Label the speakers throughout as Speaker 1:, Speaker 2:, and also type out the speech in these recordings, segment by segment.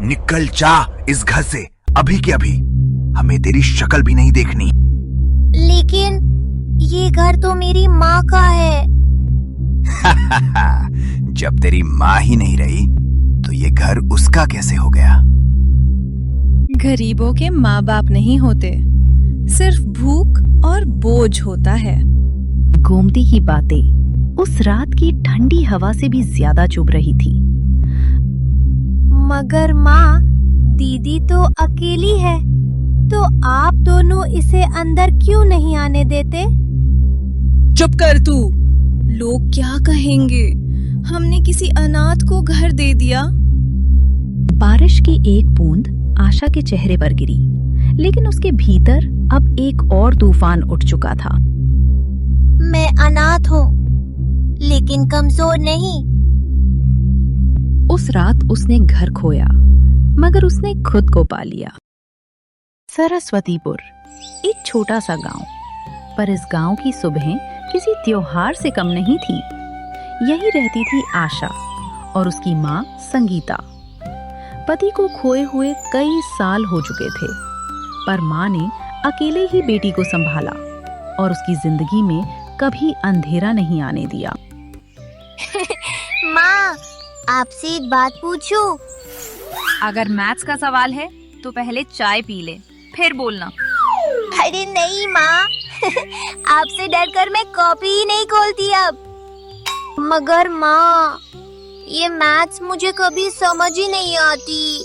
Speaker 1: निकल जा इस घर से अभी के अभी। हमें तेरी शक्ल भी नहीं देखनी।
Speaker 2: लेकिन ये घर तो मेरी माँ का है।
Speaker 1: जब तेरी माँ ही नहीं रही तो ये घर उसका कैसे हो गया?
Speaker 3: गरीबों के माँ बाप नहीं होते, सिर्फ भूख और बोझ होता है।
Speaker 4: गोमती की बातें उस रात की ठंडी हवा से भी ज्यादा चुभ रही थी।
Speaker 2: मगर माँ, दीदी तो अकेली है, तो आप दोनों इसे अंदर क्यों नहीं आने देते?
Speaker 3: चुप कर तू। लोग क्या कहेंगे? हमने किसी अनाथ को घर दे दिया।
Speaker 4: बारिश की एक बूंद आशा के चेहरे पर गिरी, लेकिन उसके भीतर अब एक और तूफान उठ चुका था।
Speaker 2: मैं अनाथ हूँ, लेकिन कमजोर नहीं।
Speaker 4: उस रात उसने घर खोया, मगर उसने खुद को पा लिया। सरस्वतीपुर एक छोटा सा गांव, पर इस गांव की सुबहें किसी त्योहार से कम नहीं थी। यही रहती थी आशा और उसकी माँ संगीता। पति को खोए हुए कई साल हो चुके थे, पर माँ ने अकेले ही बेटी को संभाला और उसकी जिंदगी में कभी अंधेरा नहीं आने दिया।
Speaker 2: माँ, आपसे एक बात पूछूं?
Speaker 5: अगर मैथ्स का सवाल है तो पहले चाय पी ले, फिर बोलना।
Speaker 2: अरे नहीं माँ, आपसे डरकर मैं कॉपी ही नहीं खोलती अब। मगर माँ, ये मैथ्स मुझे कभी समझ ही नहीं आती।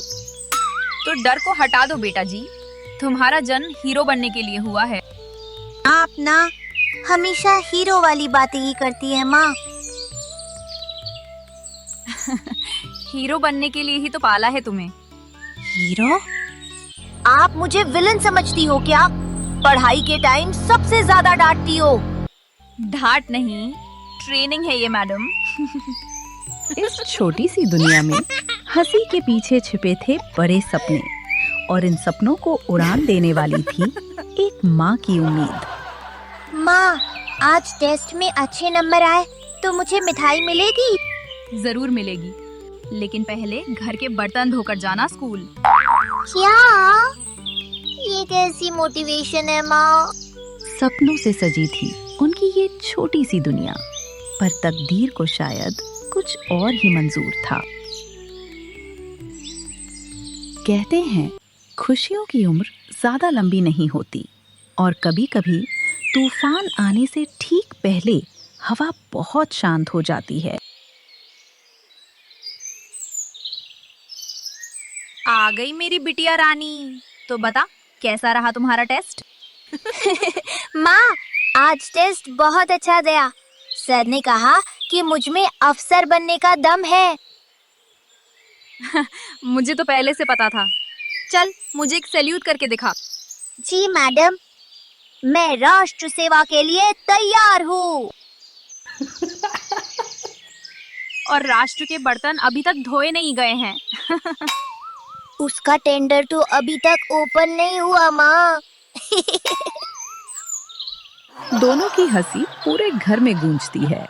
Speaker 5: तो डर को हटा दो बेटा जी, तुम्हारा जन्म हीरो बनने के लिए हुआ है।
Speaker 2: आप ना हमेशा हीरो वाली बातें ही करती है माँ।
Speaker 5: हीरो बनने के लिए ही तो पाला है तुम्हें।
Speaker 2: हीरो? आप मुझे विलन समझती हो क्या? पढ़ाई के टाइम सबसे ज्यादा डांटती हो।
Speaker 5: डांट नहीं, ट्रेनिंग है ये मैडम।
Speaker 4: इस छोटी सी दुनिया में हंसी के पीछे छिपे थे बड़े सपने, और इन सपनों को उड़ान देने वाली थी एक माँ की उम्मीद।
Speaker 2: माँ, आज टेस्ट में अच्छे नंबर आए तो मुझे मिठाई मिलेगी?
Speaker 5: जरूर मिलेगी, लेकिन पहले घर के बर्तन धोकर जाना स्कूल।
Speaker 2: क्या? ये कैसी मोटिवेशन है माँ?
Speaker 4: सपनों से सजी थी उनकी ये छोटी सी दुनिया, पर तकदीर को शायद कुछ और ही मंजूर था। कहते हैं खुशियों की उम्र ज्यादा लंबी नहीं होती, और कभी-कभी तूफान आने से ठीक पहले हवा बहुत शांत हो जाती है।
Speaker 5: आ गई मेरी बिटिया रानी। तो बता, कैसा रहा तुम्हारा टेस्ट?
Speaker 2: माँ, आज टेस्ट बहुत अच्छा गया। सर ने कहा कि मुझ में अफसर बनने का दम है।
Speaker 5: मुझे तो पहले से पता था। चल, मुझे एक सैल्यूट करके दिखा।
Speaker 2: जी मैडम, मैं राष्ट्र सेवा के लिए तैयार हूँ।
Speaker 5: और राष्ट्र के बर्तन अभी तक धोए नहीं गए हैं।
Speaker 2: उसका टेंडर तो अभी तक ओपन नहीं हुआ माँ।
Speaker 4: दोनों की हंसी पूरे घर में गूंजती है,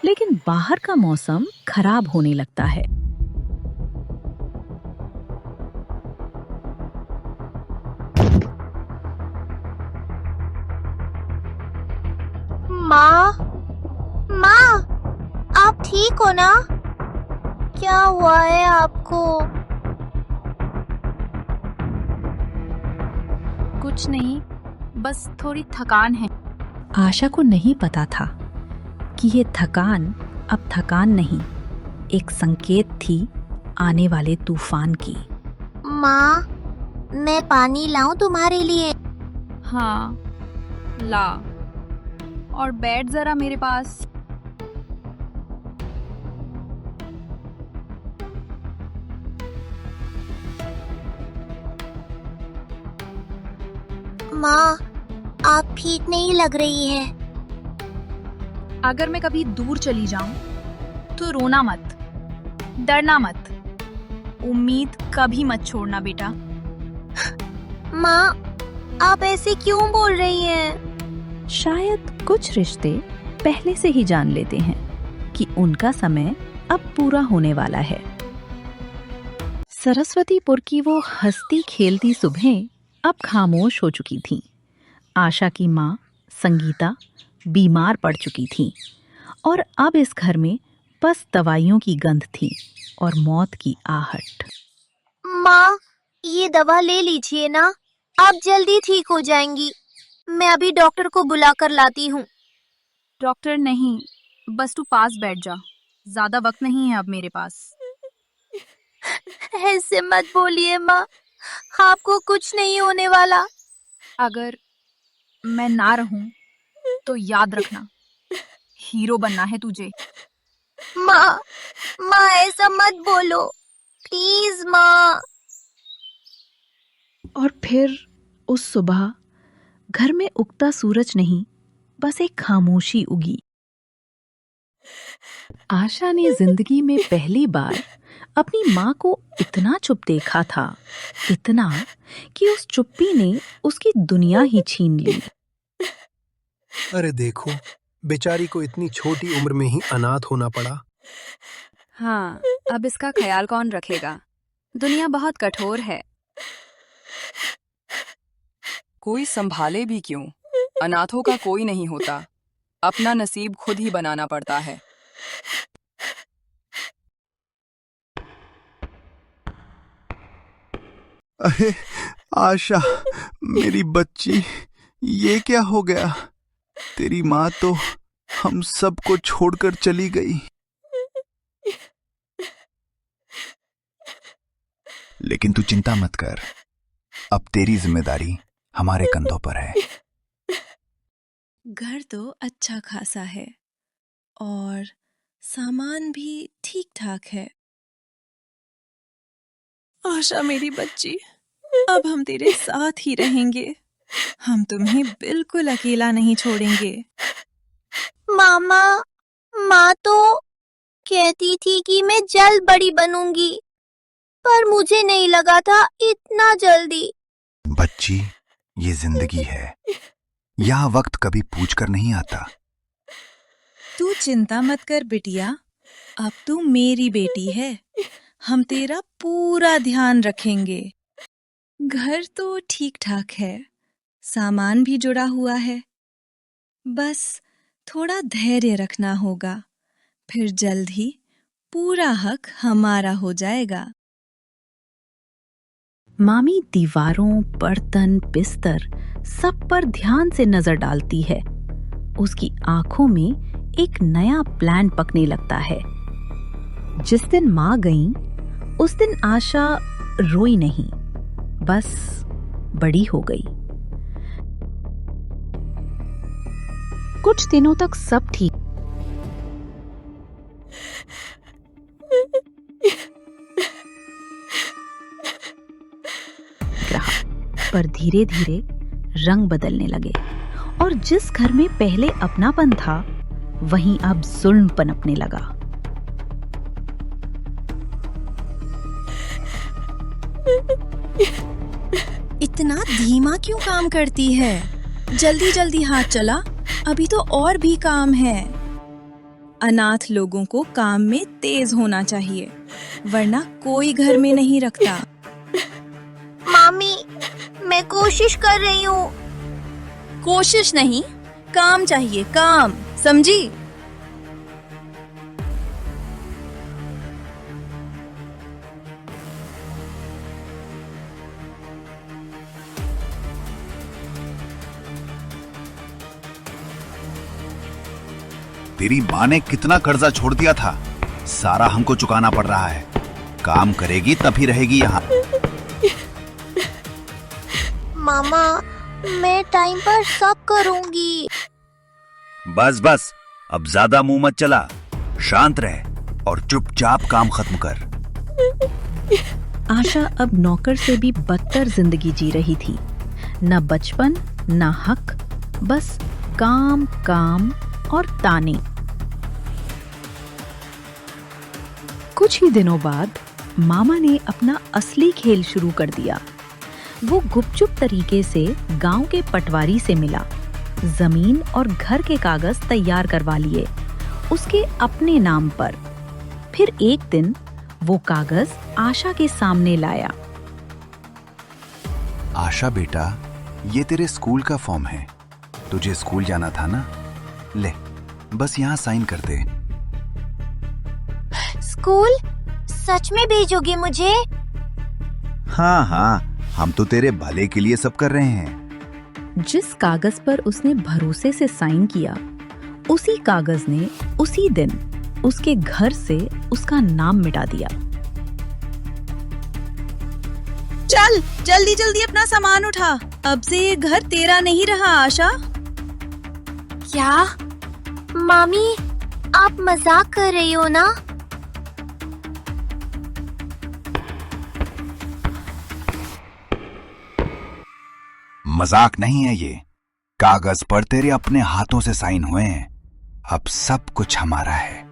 Speaker 4: लेकिन बाहर का मौसम खराब होने लगता है।
Speaker 2: माँ, माँ, आप ठीक हो ना? क्या हुआ है आपको?
Speaker 5: कुछ नहीं, बस थोड़ी थकान है।
Speaker 4: आशा को नहीं पता था कि ये थकान अब थकान नहीं, एक संकेत थी आने वाले तूफान की।
Speaker 2: माँ, मैं पानी लाऊं तुम्हारे लिए?
Speaker 5: हाँ, ला। और बैठ जरा मेरे पास।
Speaker 2: माँ, आप ठीक नहीं लग रही है।
Speaker 5: अगर मैं कभी दूर चली जाऊं तो रोना मत, डरना मत, उम्मीद कभी मत छोड़ना बेटा।
Speaker 2: माँ, आप ऐसे क्यों बोल रही हैं?
Speaker 4: शायद कुछ रिश्ते पहले से ही जान लेते हैं कि उनका समय अब पूरा होने वाला है। सरस्वतीपुर की वो हंसती खेलती सुबहें अब खामोश हो चुकी थीं। आशा की माँ संगीता बीमार पड़ चुकी थी और अब इस घर में बस दवाइयों की गंध थी और मौत की आहट।
Speaker 2: माँ, ये दवा ले लीजिए ना, आप जल्दी ठीक हो जाएंगी। मैं अभी डॉक्टर को बुला कर लाती हूँ।
Speaker 5: डॉक्टर नहीं, बस तू पास बैठ जा, ज्यादा वक्त नहीं है अब मेरे पास।
Speaker 2: ऐसे मत बोलिए माँ, आपको कुछ नहीं होने वाला।
Speaker 5: अगर मैं ना रहूं तो याद रखना, हीरो बनना है तुझे।
Speaker 2: माँ, माँ ऐसा मत बोलो, प्लीज माँ।
Speaker 4: और फिर उस सुबह घर में उगता सूरज नहीं, बस एक खामोशी उगी। आशा ने जिंदगी में पहली बार अपनी माँ को इतना चुप देखा था, इतना कि उस चुप्पी ने उसकी दुनिया ही छीन ली।
Speaker 6: अरे देखो, बेचारी को इतनी छोटी उम्र में ही अनाथ होना पड़ा।
Speaker 7: हाँ, अब इसका ख्याल कौन रखेगा? दुनिया बहुत कठोर है।
Speaker 8: कोई संभाले भी क्यों? अनाथों का कोई नहीं होता, अपना नसीब खुद ही बनाना पड़ता है।
Speaker 1: अरे आशा, मेरी बच्ची, ये क्या हो गया? तेरी माँ तो हम सबको छोड़कर चली गई। लेकिन तू चिंता मत कर, अब तेरी जिम्मेदारी हमारे कंधों पर है।
Speaker 3: घर तो अच्छा खासा है और सामान भी ठीक ठाक है। आशा मेरी बच्ची, अब हम तेरे साथ ही रहेंगे। हम तुम्हें बिल्कुल अकेला नहीं छोड़ेंगे।
Speaker 2: मामा, माँ तो कहती थी कि मैं जल्द बड़ी बनूंगी, पर मुझे नहीं लगा था इतना जल्दी।
Speaker 1: बच्ची, ये जिंदगी है, यहाँ वक्त कभी पूछकर नहीं आता।
Speaker 3: तू चिंता मत कर बिटिया, अब तू मेरी बेटी है। हम तेरा पूरा ध्यान रखेंगे। घर तो ठीक ठाक है, सामान भी जुड़ा हुआ है। बस थोड़ा धैर्य रखना होगा, फिर जल्द ही पूरा हक हमारा हो जाएगा।
Speaker 4: मामी दीवारों, बर्तन, बिस्तर सब पर ध्यान से नजर डालती है। उसकी आंखों में एक नया प्लान पकने लगता है। जिस दिन माँ गईं, उस दिन आशा रोई नहीं, बस बड़ी हो गई। कुछ दिनों तक सब ठीक रहा, पर धीरे धीरे रंग बदलने लगे और जिस घर में पहले अपनापन था, वहीं अब जुल्म पनपने लगा।
Speaker 3: इतना धीमा क्यों काम करती है? जल्दी जल्दी हाथ चला, अभी तो और भी काम है। अनाथ लोगों को काम में तेज होना चाहिए, वरना कोई घर में नहीं रखता।
Speaker 2: मामी, मैं कोशिश कर रही हूँ।
Speaker 3: कोशिश नहीं, काम चाहिए, काम, समझी?
Speaker 1: तेरी माँ ने कितना कर्जा छोड़ दिया था, सारा हमको चुकाना पड़ रहा है। काम करेगी तभी रहेगी यहाँ।
Speaker 2: मामा, मैं टाइम पर सब करूंगी।
Speaker 1: बस बस, अब ज्यादा मुंह मत चला, शांत रह और चुपचाप काम खत्म कर।
Speaker 4: आशा अब नौकर से भी बदतर जिंदगी जी रही थी। न बचपन, न हक, बस काम काम और ताने। कुछ ही दिनों बाद मामा ने अपना असली खेल शुरू कर दिया। वो गुपचुप तरीके से गांव के पटवारी से मिला, जमीन और घर के कागज तैयार करवा लिए उसके अपने नाम पर। फिर एक दिन वो कागज आशा के सामने लाया।
Speaker 1: आशा बेटा, ये तेरे स्कूल का फॉर्म है। तुझे स्कूल जाना था ना? ले, बस यहाँ साइन कर दे।
Speaker 2: स्कूल सच में भेजोगे मुझे?
Speaker 1: हाँ हाँ, हम तो तेरे भले के लिए सब कर रहे हैं।
Speaker 4: जिस कागज पर उसने भरोसे से साइन किया, उसी कागज ने उसी दिन उसके घर से उसका नाम मिटा दिया।
Speaker 3: चल जल्दी जल्दी अपना सामान उठा, अब से ये घर तेरा नहीं रहा आशा।
Speaker 2: क्या? मामी, आप मजाक कर रही हो ना?
Speaker 1: मजाक नहीं है ये। कागज पर तेरे अपने हाथों से साइन हुए हैं। अब सब कुछ हमारा है।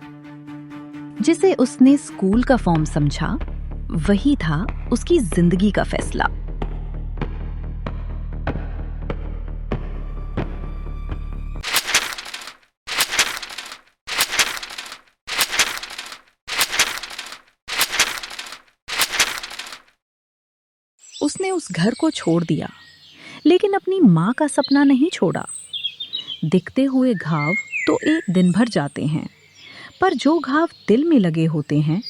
Speaker 4: जिसे उसने स्कूल का फॉर्म समझा, वही था उसकी जिंदगी का फैसला। उसने उस घर को छोड़ दिया, लेकिन अपनी माँ का सपना नहीं छोड़ा। दिखते हुए घाव तो एक दिन भर जाते हैं, पर जो घाव दिल में लगे होते हैं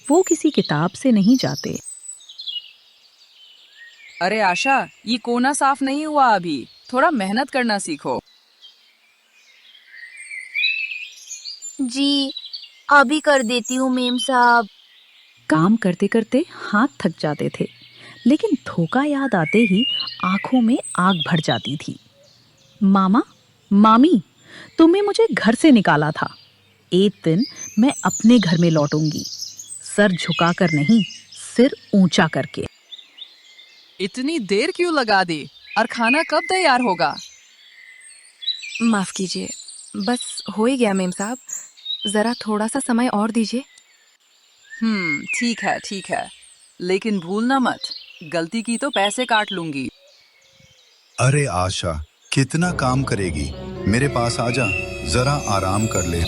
Speaker 4: वो किसी किताब से नहीं जाते।
Speaker 8: अरे आशा, ये कोना साफ नहीं हुआ अभी, थोड़ा मेहनत करना सीखो।
Speaker 2: जी, अभी कर देती हूँ मेम साहब।
Speaker 4: काम करते करते हाथ थक जाते थे, लेकिन धोखा याद आते ही आंखों में आग भर जाती थी। मामा, मामी, तुम्हें मुझे घर से निकाला था। एक दिन मैं अपने घर में लौटूंगी, सर झुकाकर नहीं, सिर ऊंचा करके।
Speaker 8: इतनी देर क्यों लगा दी? और खाना कब तैयार होगा?
Speaker 7: माफ कीजिए, बस हो ही गया मेम साहब, जरा थोड़ा सा समय और दीजिए।
Speaker 8: ठीक है, लेकिन भूलना मत, गलती की तो पैसे काट लूंगी।
Speaker 9: अरे आशा, कितना काम करेगी? मेरे पास आजा, जरा आराम कर ले।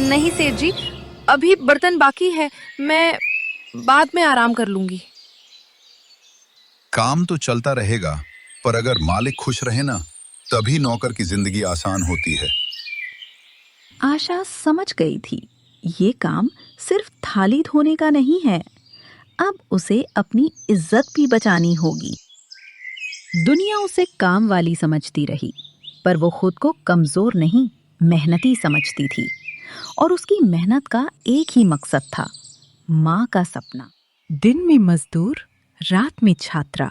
Speaker 7: नहीं सेठ जी, अभी बर्तन बाकी है, मैं बाद में आराम कर लूंगी।
Speaker 9: काम तो चलता रहेगा, पर अगर मालिक खुश रहे ना, तभी नौकर की जिंदगी आसान होती है।
Speaker 4: आशा समझ गई थी, ये काम सिर्फ थाली धोने का नहीं है, अब उसे अपनी इज्जत भी बचानी होगी। दुनिया उसे काम वाली समझती रही, पर वो खुद को कमजोर नहीं, मेहनती समझती थी। और उसकी मेहनत का एक ही मकसद था, माँ का सपना। दिन में मजदूर, रात में छात्रा,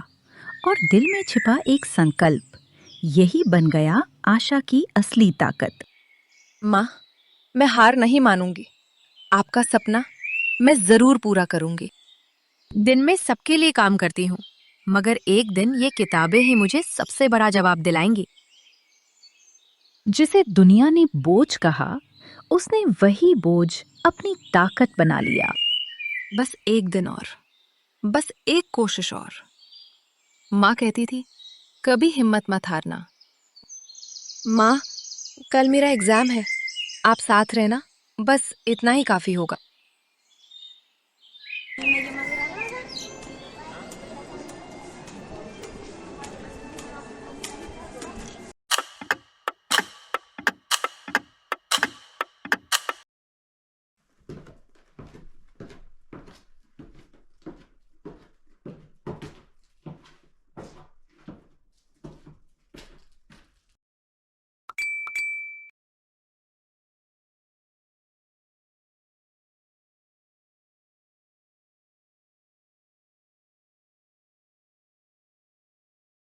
Speaker 4: और दिल में छिपा एक संकल्प, यही बन गया आशा की असली ताकत।
Speaker 7: माँ, मैं हार नहीं मानूंगी, आपका सपना मैं जरूर पूरा करूंगी। दिन में सबके लिए काम करती हूँ, मगर एक दिन ये किताबें ही मुझे सबसे बड़ा जवाब दिलाएंगी।
Speaker 4: जिसे दुनिया ने बोझ कहा, उसने वही बोझ अपनी ताकत बना लिया।
Speaker 7: बस एक दिन और, बस एक कोशिश और। माँ कहती थी, कभी हिम्मत मत हारना। माँ, कल मेरा एग्जाम है, आप साथ रहना, बस इतना ही काफी होगा।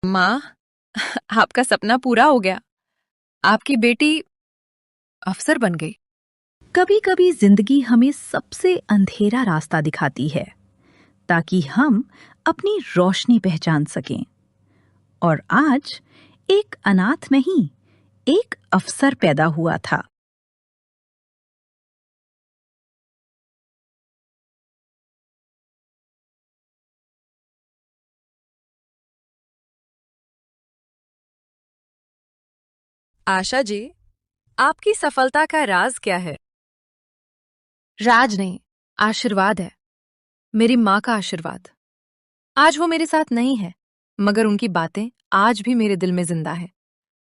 Speaker 7: माँ, आपका सपना पूरा हो गया, आपकी बेटी अफसर बन गई।
Speaker 4: कभी कभी जिंदगी हमें सबसे अंधेरा रास्ता दिखाती है, ताकि हम अपनी रोशनी पहचान सकें। और आज एक अनाथ नहीं, एक अफसर पैदा हुआ था।
Speaker 7: आशा जी, आपकी सफलता का राज क्या है? राज नहीं, आशीर्वाद है। मेरी माँ का आशीर्वाद। आज वो मेरे साथ नहीं है, मगर उनकी बातें आज भी मेरे दिल में जिंदा है।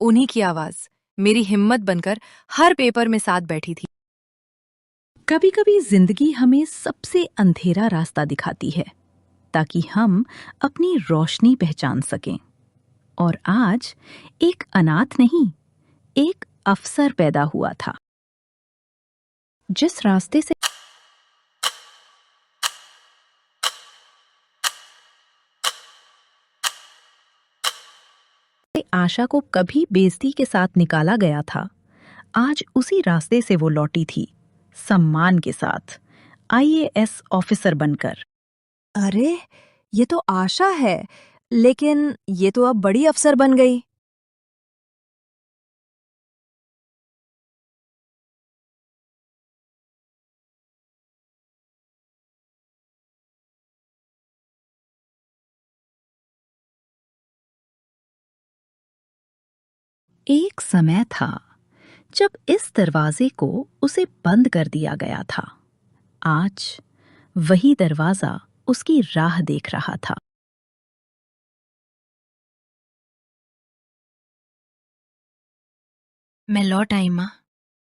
Speaker 7: उन्हीं की आवाज मेरी हिम्मत बनकर हर पेपर में साथ बैठी थी।
Speaker 4: कभी कभी जिंदगी हमें सबसे अंधेरा रास्ता दिखाती है ताकि हम अपनी रोशनी पहचान सकें। और आज एक अनाथ नहीं, एक अफसर पैदा हुआ था। जिस रास्ते से आशा को कभी बेइज्जती के साथ निकाला गया था, आज उसी रास्ते से वो लौटी थी, सम्मान के साथ, आईएएस ऑफिसर बनकर।
Speaker 7: अरे, ये तो आशा है, लेकिन ये तो अब बड़ी अफसर बन गई।
Speaker 4: एक समय था जब इस दरवाजे को उसे बंद कर दिया गया था। आज वही दरवाजा उसकी राह देख रहा था।
Speaker 7: मैं लौट आई माँ,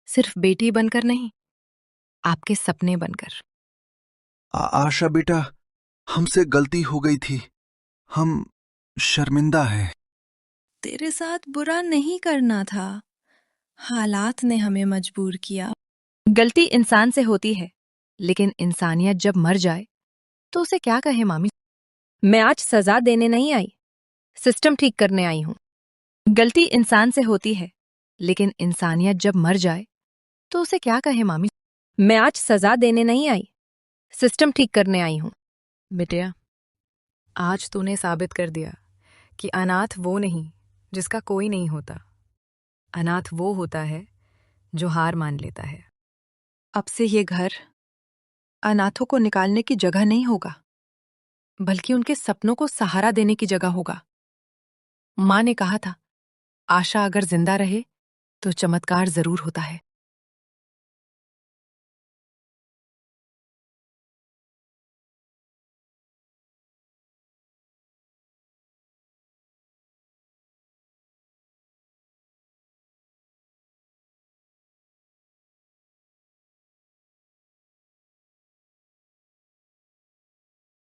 Speaker 7: सिर्फ बेटी बनकर नहीं, आपके सपने बनकर।
Speaker 1: आशा बेटा, हमसे गलती हो गई थी। हम शर्मिंदा हैं।
Speaker 3: तेरे साथ बुरा नहीं करना था, हालात ने हमें मजबूर किया।
Speaker 7: गलती इंसान से होती है, लेकिन इंसानियत जब मर जाए तो उसे क्या कहे मामी। मैं आज सजा देने नहीं आई, सिस्टम ठीक करने आई हूं। गलती इंसान से होती है, लेकिन इंसानियत जब मर जाए तो उसे क्या कहे मामी। मैं आज सजा देने नहीं आई, सिस्टम ठीक करने आई हूं। बिटिया, आज तूने साबित कर दिया कि अनाथ वो नहीं जिसका कोई नहीं होता। अनाथ वो होता है जो हार मान लेता है। अब से ये घर अनाथों को निकालने की जगह नहीं होगा, बल्कि उनके सपनों को सहारा देने की जगह होगा। माँ ने कहा था, आशा अगर जिंदा रहे तो चमत्कार जरूर होता है।